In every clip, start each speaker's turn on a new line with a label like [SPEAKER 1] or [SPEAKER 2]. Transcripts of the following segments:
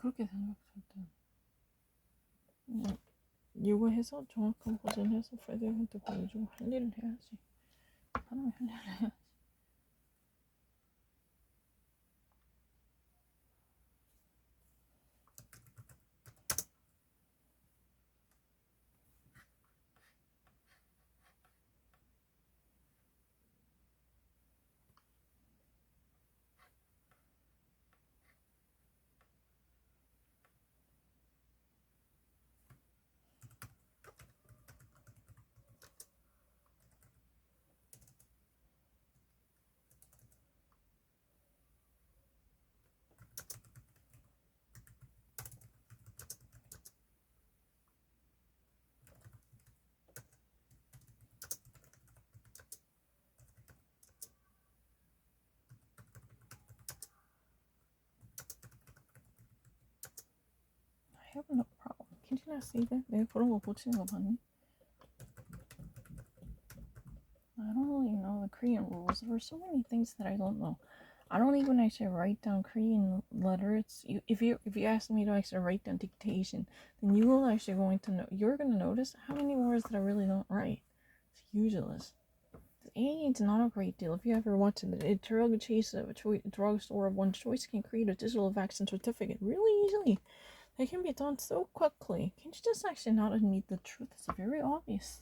[SPEAKER 1] 그렇게 생각할 때 그냥 요구해서 정확한 버전해서 프레드한테 보여주고 할 일을 해야지. 사람이 할 일을 해야지. I have no problem. Can you not see that? 내가 그런 거 고치는 거 봤니? I don't really know the Korean rules. There are so many things that I don't know. I don't even actually write down Korean letters. If you ask me to actually write down dictation, then you will actually going to know. You're gonna notice how many words that I really don't write. It's useless. It's not a great deal. If you ever watch it, a drug chase a drugstore of one's choice can create a digital vaccine certificate really easily. It can be done so quickly. Can't you just actually not admit the truth? It's very obvious.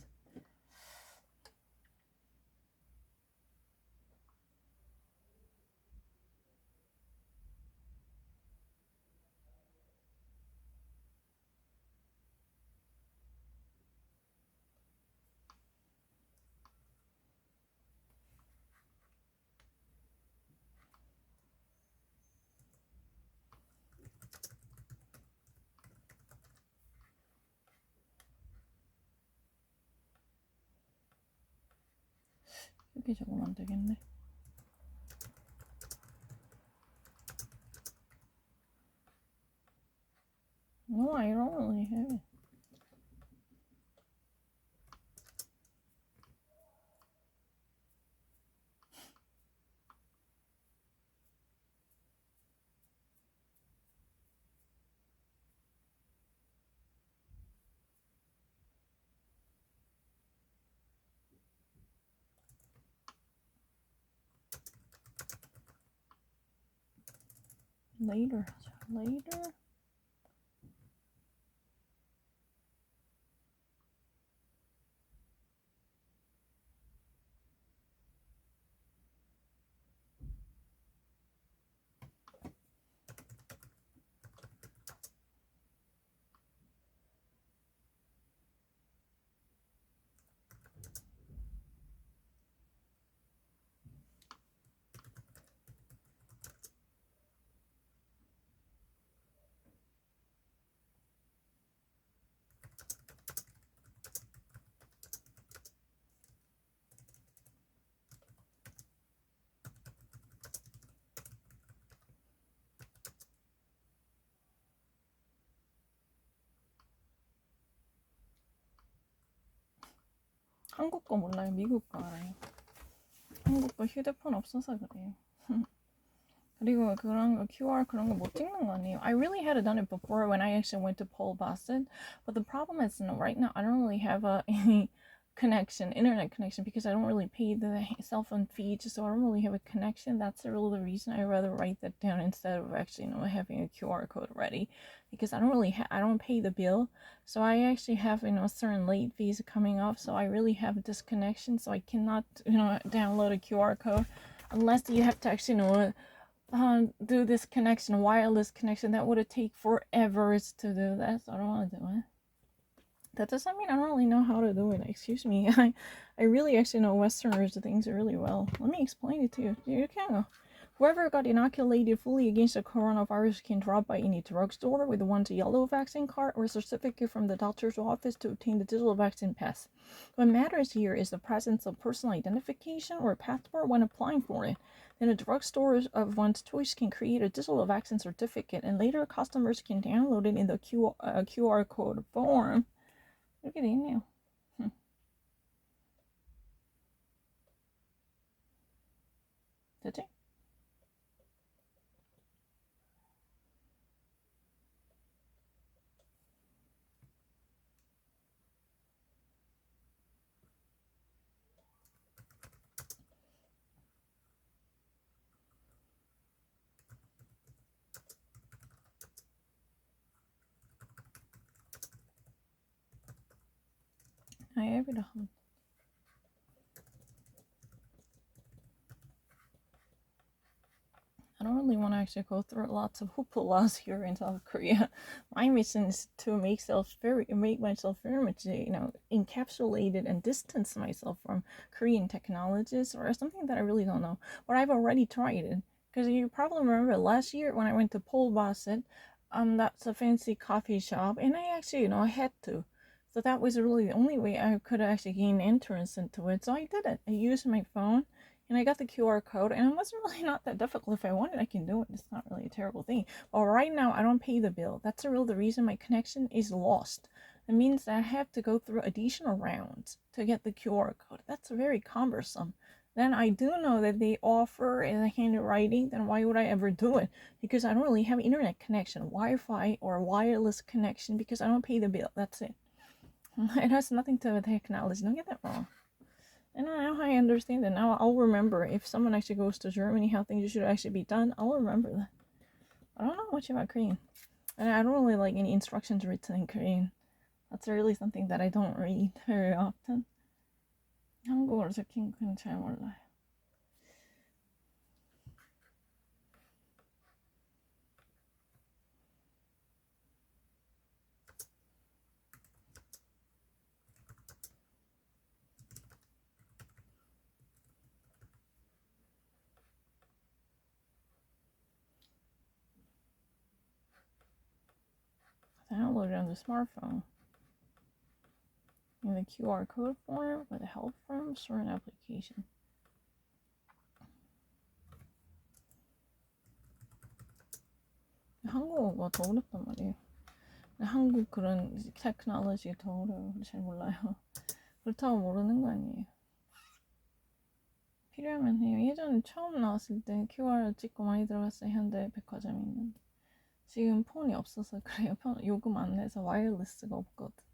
[SPEAKER 1] 여기 적으면 안 되겠네. No, I don't really have it. Later. Later. 한국 거 몰라요. 미국 거 알아요. 한국 거 휴대폰 없어서 그래요. 그리고 그런 거 QR 그런 거 못 찍는 거 아니에요. I really had done it before when I actually went to Pole Boston, but the problem is right now I don't really have any internet connection, because I don't really pay the cell phone fee, so I don't really have a connection. That's really the reason I rather write that down instead of actually having a QR code ready, because I don't pay the bill, so I actually have certain late fees coming up, so I really have a disconnection, so I cannot download a QR code unless you have to actually do this connection, wireless connection. That would take forever to do that, so I don't want to do it. That doesn't mean I don't really know how to do it. Excuse me. I really actually know Westerners things really well. Let me explain it to you. You can. Whoever got inoculated fully against the coronavirus can drop by any drugstore with one's yellow vaccine card or certificate from the doctor's office to obtain the digital vaccine pass. What matters here is the presence of personal identification or passport when applying for it. Then a drugstore of one's choice can create a digital vaccine certificate, and later customers can download it in the QR code form. 이렇게 돼 있네요. 됐지? 앱이라 하면. I don't really want to actually go through lots of hooplas here in South Korea. My mission is to make myself very much, encapsulated and distance myself from Korean technologies or something that I really don't know. But I've already tried it. Because you probably remember last year when I went to Polbasit, that's a fancy coffee shop, and I actually, I had to. So that was really the only way I could actually gain entrance into it. So I did it. I used my phone and I got the QR code, and it wasn't really not that difficult. If I wanted, I can do it. It's not really a terrible thing. But right now, I don't pay the bill. That's the reason my connection is lost. It means that I have to go through additional rounds to get the QR code. That's very cumbersome. Then I do know that they offer in handwriting, then why would I ever do it? Because I don't really have internet connection, Wi-Fi or wireless connection, because I don't pay the bill. That's it. It has nothing to do with technology. Don't get that wrong. And now I understand that. Now I'll remember if someone actually goes to Germany, how things should actually be done. I'll remember that. I don't know much about Korean. And I don't really like any instructions written in Korean. That's really something that I don't read very often. 한국어를 적힌 건 잘 몰라요. Download it on the smartphone in the QR code form with the help from certain application. 한국어가 더 어렵단 말이에요. 한국 그런 테크놀로지 더 어려워요. 잘 몰라요. 그렇다고 모르는 거 아니에요. 필요하면 해요. 예전에 처음 나왔을 때 QR 찍고 많이 들어갔어요. 현대 백화점에 있는데. 지금 폰이 없어서 그래요. 요금 안 내서 와이어리스가 없거든.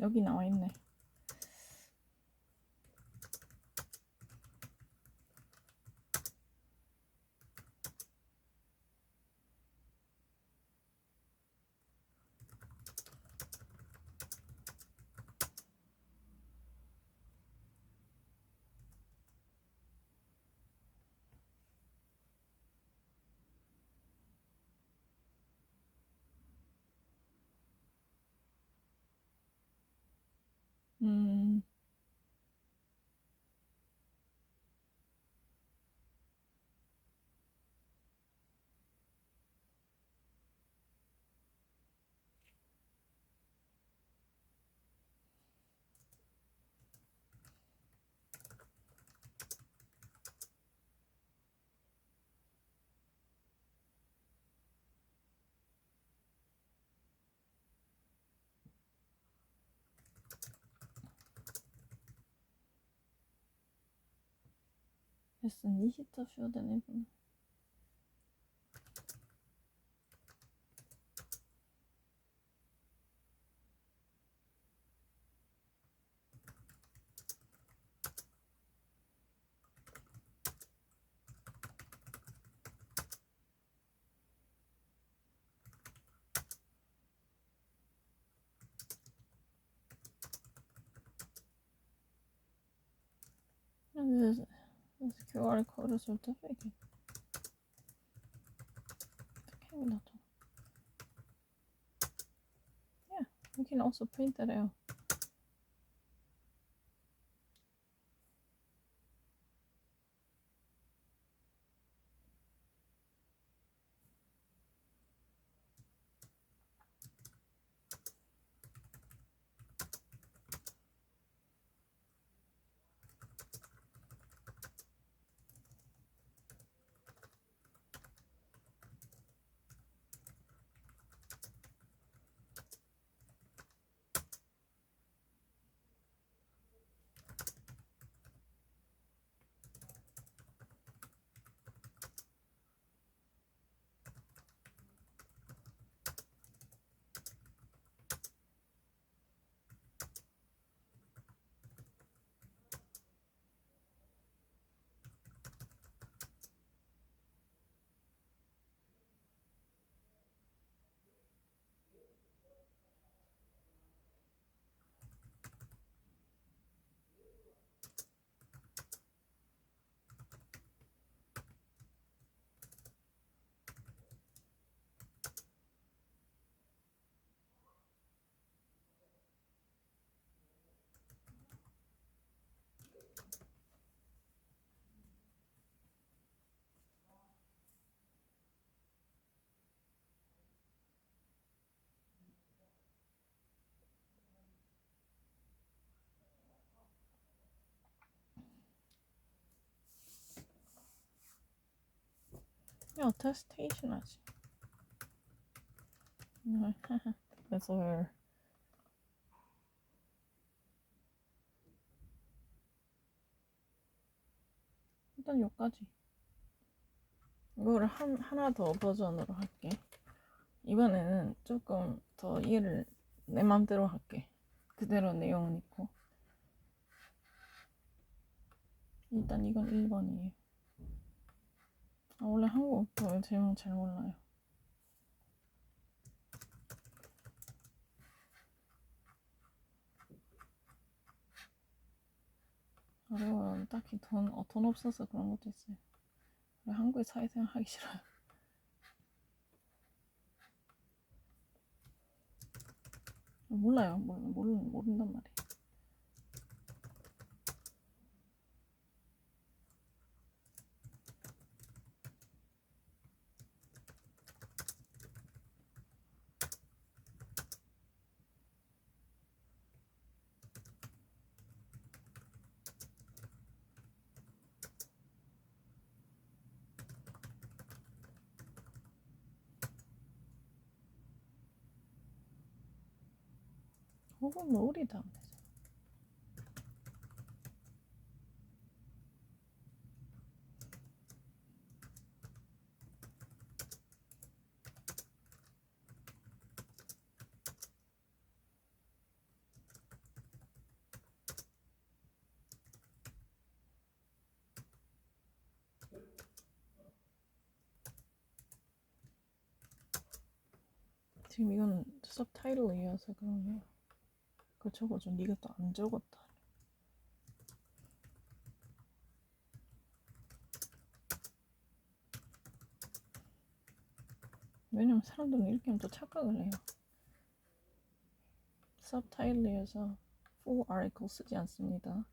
[SPEAKER 1] 여기 나와 있네. 음. Es sind nicht dafür daneben. This QR code certificate. Yeah, we can also print that out. 야, 테스테이션 하지. 그래서 일단 여기까지. 이거를 하나 더 버전으로 할게. 이번에는 조금 더 이해를 내 맘대로 할게. 그대로 내용은 있고. 일단 이건 1번이에요. 원래 한국어 제목 잘 몰라요. 그리고 딱히 돈 없어서 그런 것도 있어요. 한국에 사회생활 하기 싫어요. 몰라요. 모른단 말이에요. 혹은 노을이다. 지금 이건 서브타이틀이어서 그러네요. 그거 적어줘. 네가 또 안 적었다. 왜냐면 사람들은 이렇게 하면 또 착각을 해요. 서브타이틀이어서 full article 쓰지 않습니다.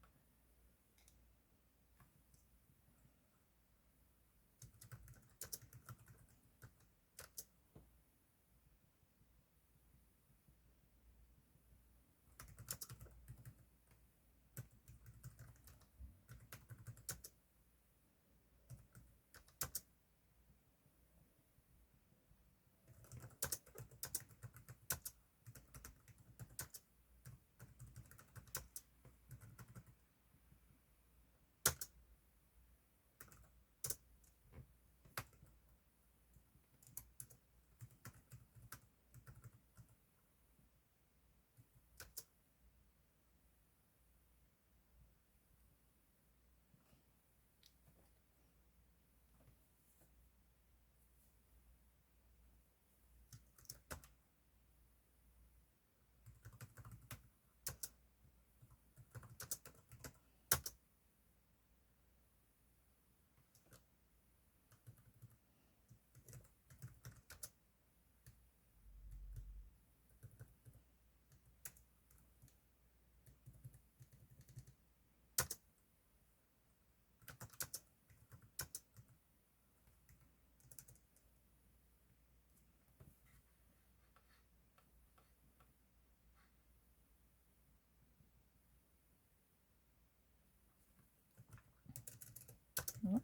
[SPEAKER 1] 응?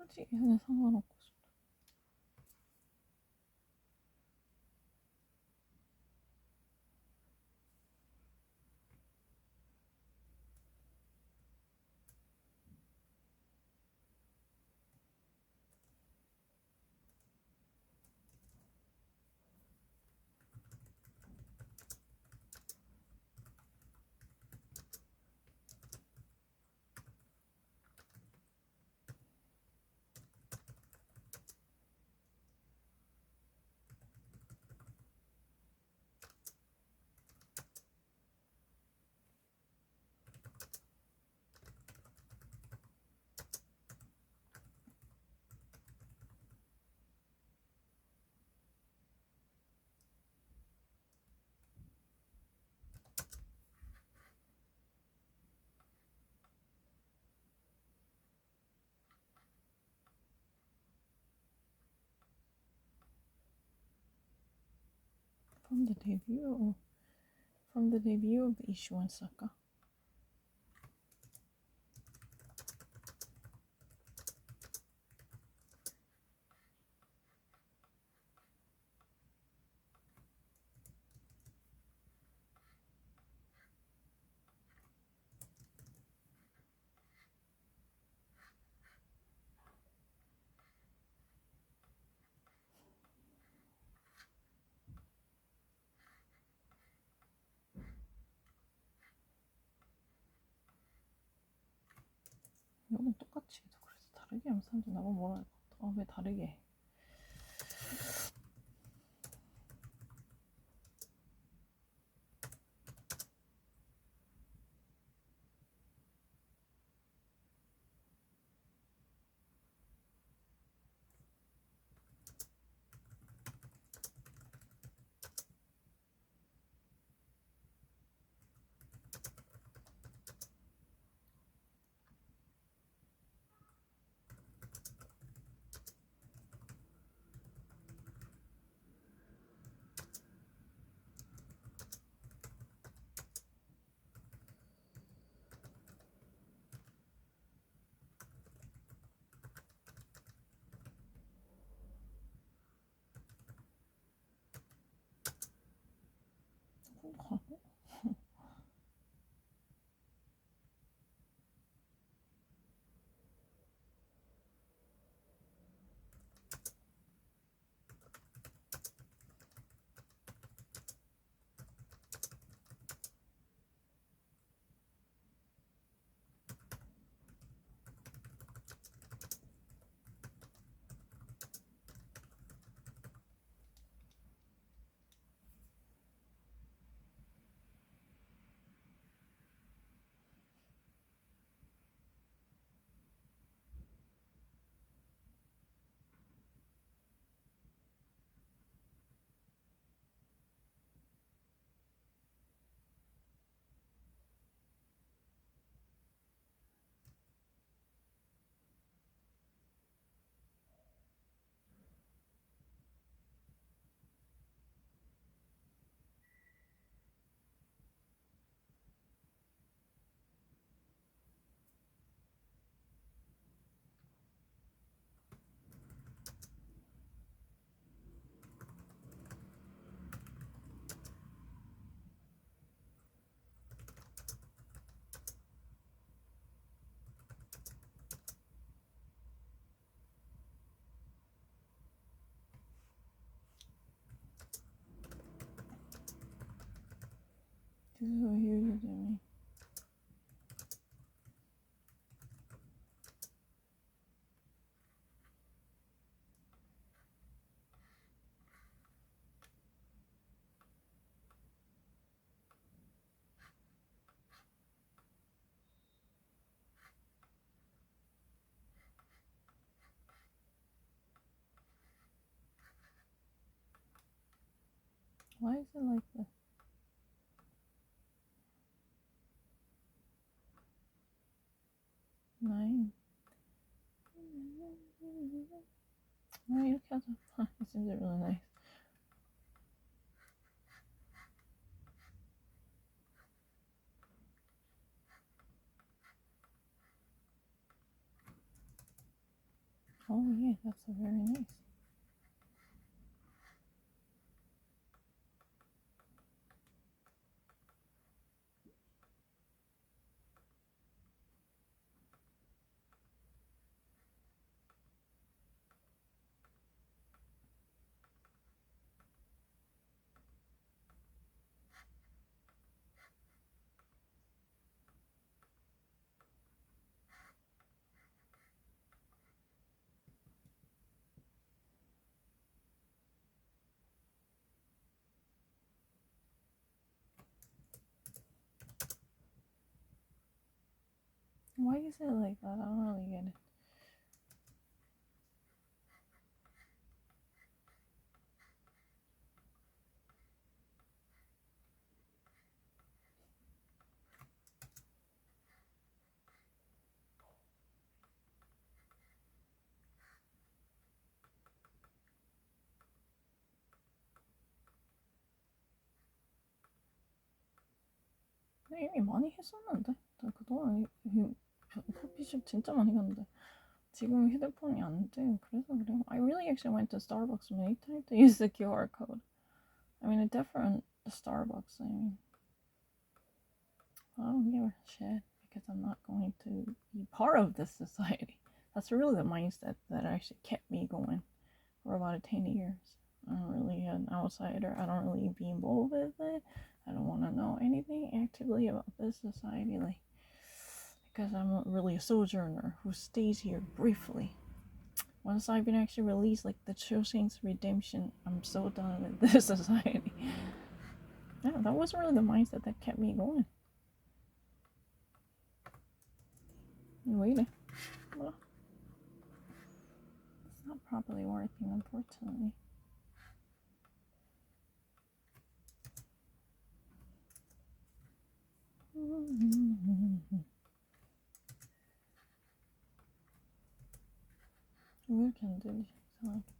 [SPEAKER 1] 하지. 근데 상관없고. From the debut of the issuance 할까? 이건 똑같이 해도 그래서 다르게 하면 사람들이 나보고 뭐라 할 것 같아. 왜 다르게 해? 가고? This is what he did to me. Why is it like this? Nine. 이렇게 하자. It seems really nice. Okay, that's very nice. Why is it like that? I don't really get it. 이미 많이 했었는데 그동안 커피숍 진짜 많이 갔는데 지금 휴대폰이 안 돼요. 그래서 그래요. I really actually went to Starbucks many times to use the QR code. I mean, a different Starbucks. I mean, I don't give a shit because I'm not going to be part of this society. That's really the mindset that actually kept me going for about 10 years. I'm really an outsider. I don't really be involved with it. I don't want to know anything actively about this society, like, because I'm really a sojourner who stays here briefly. Once I've been actually released, like the Shawshank's Redemption, I'm so done with this society. Yeah, that was really the mindset that kept me going. Waiting. Well, it's not properly working, unfortunately. 왜 이렇게 안 되지? 이상하게.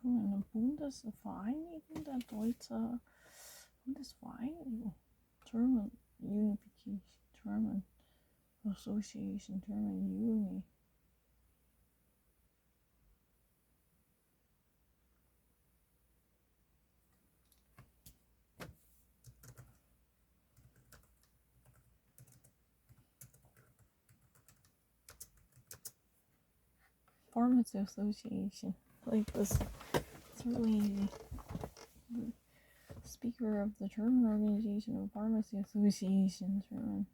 [SPEAKER 1] Eine Bundesvereinigung der Deutsche Bundesvereinigung German Unification German Association German Juni. Pharmacy Association. Like this. It's really easy. Speaker of the German Organization of Pharmacy Association, German.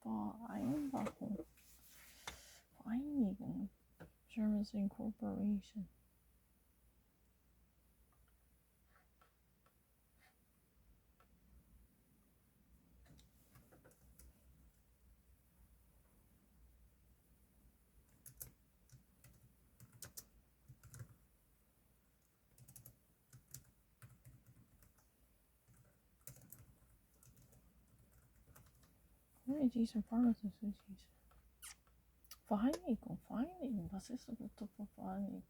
[SPEAKER 1] Vereinigung. German Incorporation. Organization Pharmacy Association. Vereinigung. Was ist das für Vereinigung?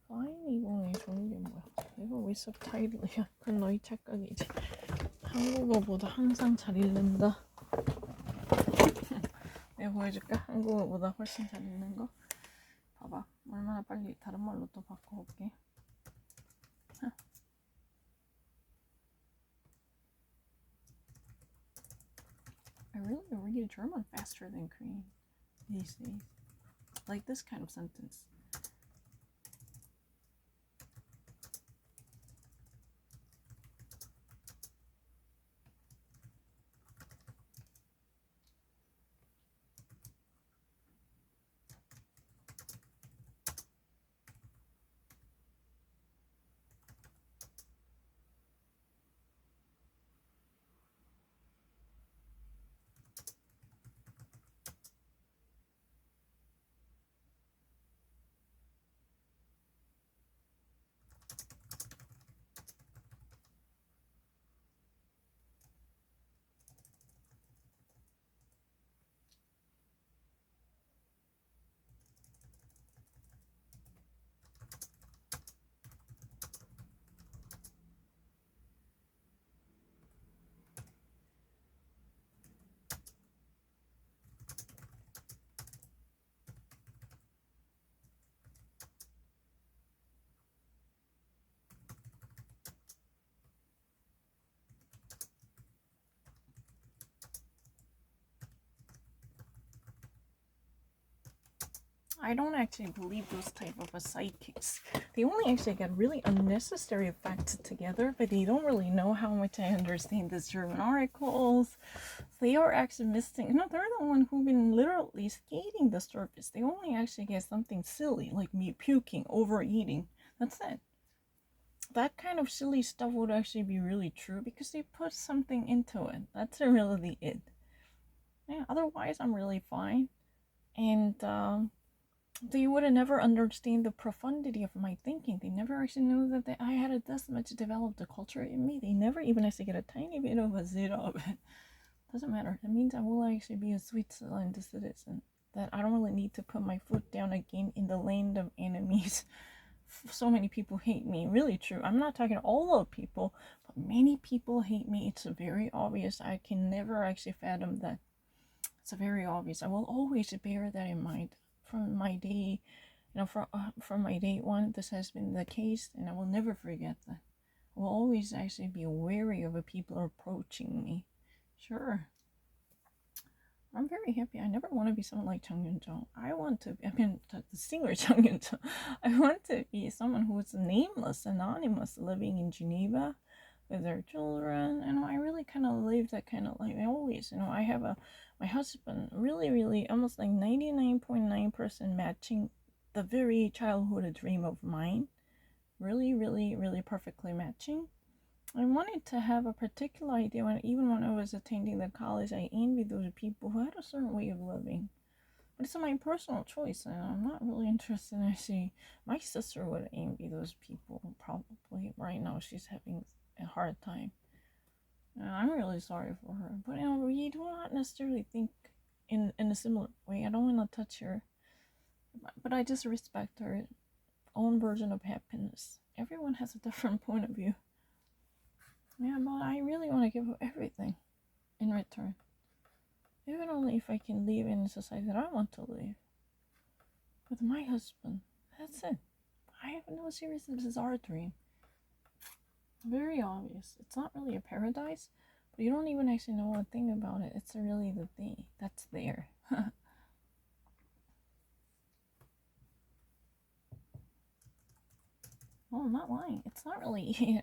[SPEAKER 1] vereinigung 좋은 게 뭐야? 이거 왜 subtitle이야? 그건 너희 착각이지. 한국어보다 항상 잘 읽는다. 내가 보여줄까? 한국어보다 훨씬 잘 읽는 거. 봐봐. 얼마나 빨리 다른 말로 또 바꿔볼게. I really read German faster than Korean these days. Like this kind of sentence. I don't actually believe those type of psychics. They only actually get really unnecessary facts together, but they don't really know how much I understand the German articles. They are actually missing. You know, they're the one who've been literally skating the surface. They only actually get something silly like me puking, overeating. That's it. That kind of silly stuff would actually be really true because they put something into it. That's really it. Yeah. Otherwise, I'm really fine. And they would have never understand the profundity of my thinking. They never actually knew that I had this much developed a culture in me. They never even actually get a tiny bit of a zero of it. Doesn't matter. That means I will actually be a Switzerland citizen. That I don't really need to put my foot down again in the land of enemies. So many people hate me. Really true. I'm not talking all of people, but many people hate me. It's very obvious. I can never actually fathom that. It's very obvious. I will always bear that in mind from my day, from my day one. This has been the case, and I will never forget that. I will always actually be wary of the people approaching me. Sure. I'm very happy. I never want to be someone like Chung Yun-jo. The singer Chung Yun-jo. I want to be someone who is nameless, anonymous, living in Geneva with their children. I really kind of live that kind of life. I always, I have my husband, really, really, almost like 99.9% matching the very childhood dream of mine. Really, really, really perfectly matching. I wanted to have a particular idea even when I was attending the college. I envied those people who had a certain way of living. But it's my personal choice, and I'm not really interested in actually. My sister would envy those people, probably. Right now, she's having a hard time. And I'm really sorry for her. But, we do not necessarily think in a similar way. I don't want to touch her. But I just respect her own version of happiness. Everyone has a different point of view. Yeah, but I really want to give up everything in return. Even only if I can live in the society that I want to live. With my husband. That's it. I have no serious bizarre dream. Very obvious. It's not really a paradise, but you don't even actually know one thing about it. It's really the thing that's there. Well, I'm not lying. It's not really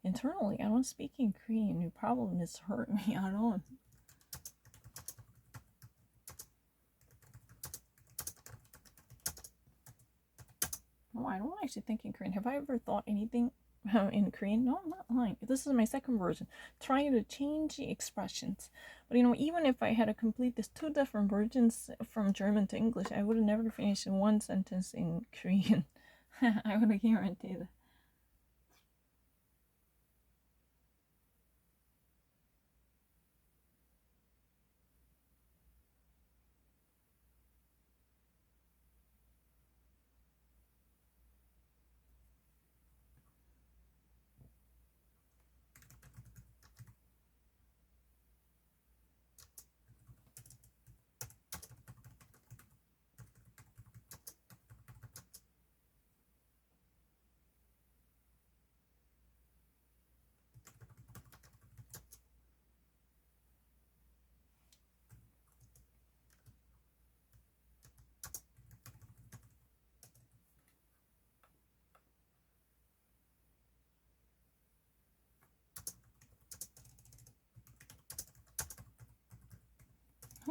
[SPEAKER 1] internally. I don't speak in Korean. Your problem is hurt me. I don't. No, I don't actually think in Korean. Have I ever thought anything in Korean? No, I'm not lying. This is my second version. Trying to change the expressions. But even if I had to complete these two different versions from German to English, I would have never finished one sentence in Korean. I would have guaranteed it.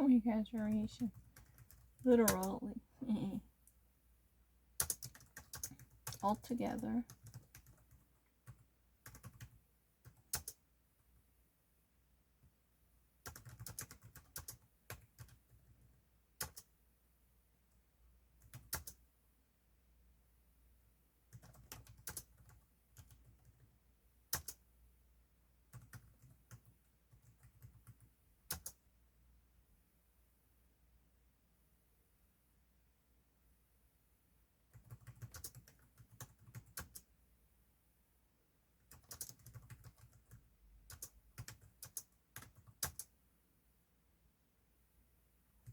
[SPEAKER 1] Oh my exaggeration. Literally. All together.